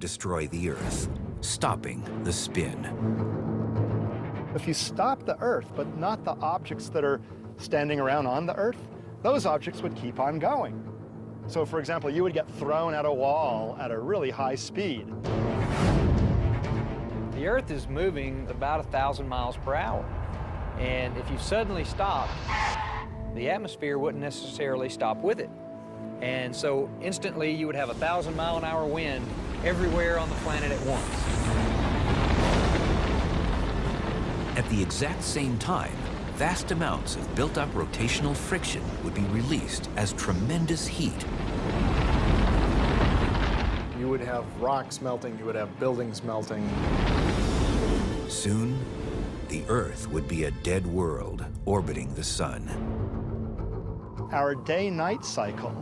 destroy the Earth, stopping the spin. If you stop the Earth, but not the objects that are standing around on the Earth, those objects would keep on going. So, for example, you would get thrown at a wall at a really high speed. The Earth is moving about 1,000 miles per hour. And if you suddenly stop, the atmosphere wouldn't necessarily stop with it. And so instantly you would have 1,000-mile-an-hour wind everywhere on the planet at once. At the exact same time, vast amounts of built-up rotational friction would be released as tremendous heat. You would have rocks melting, you would have buildings melting. Soon, the Earth would be a dead world orbiting the sun. Our day-night cycle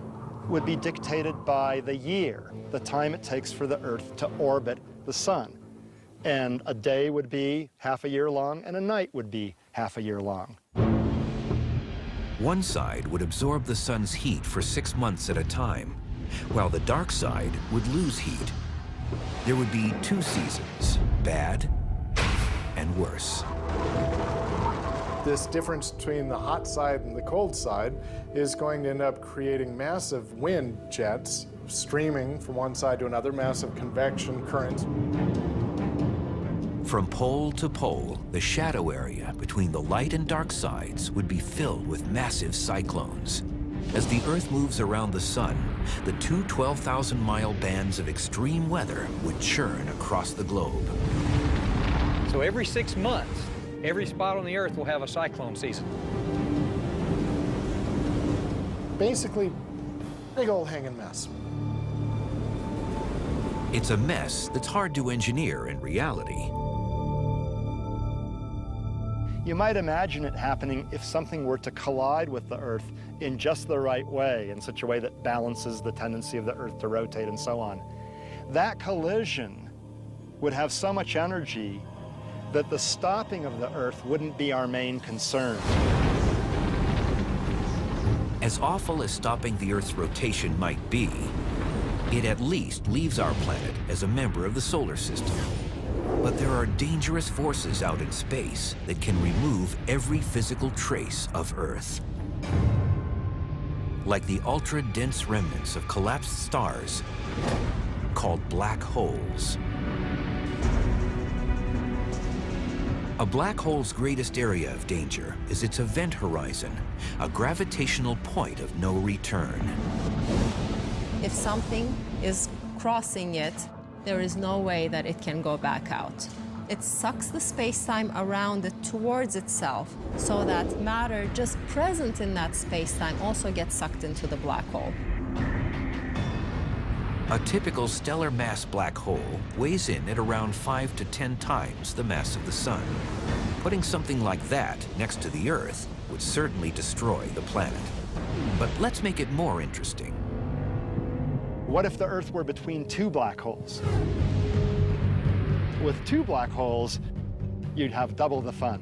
would be dictated by the year, the time it takes for the Earth to orbit the sun. And a day would be half a year long, and a night would be half a year long. One side would absorb the sun's heat for 6 months at a time, while the dark side would lose heat. There would be 2 seasons, bad and worse. This difference between the hot side and the cold side is going to end up creating massive wind jets streaming from one side to another, massive convection currents. From pole to pole, the shadow area between the light and dark sides would be filled with massive cyclones. As the Earth moves around the sun, the 2 12,000-mile bands of extreme weather would churn across the globe. So every 6 months, every spot on the Earth will have a cyclone season. Basically, big old hanging mess. It's a mess that's hard to engineer in reality. You might imagine it happening if something were to collide with the Earth in just the right way, in such a way that balances the tendency of the Earth to rotate and so on. That collision would have so much energy that the stopping of the Earth wouldn't be our main concern. As awful as stopping the Earth's rotation might be, it at least leaves our planet as a member of the solar system. But there are dangerous forces out in space that can remove every physical trace of Earth. Like the ultra-dense remnants of collapsed stars called black holes. A black hole's greatest area of danger is its event horizon, a gravitational point of no return. If something is crossing it, there is no way that it can go back out. It sucks the space-time around it towards itself, so that matter just present in that space-time also gets sucked into the black hole. A typical stellar mass black hole weighs in at around 5 to 10 times the mass of the sun. Putting something like that next to the Earth would certainly destroy the planet. But let's make it more interesting. What if the Earth were between 2 black holes? With 2 black holes, you'd have double the fun.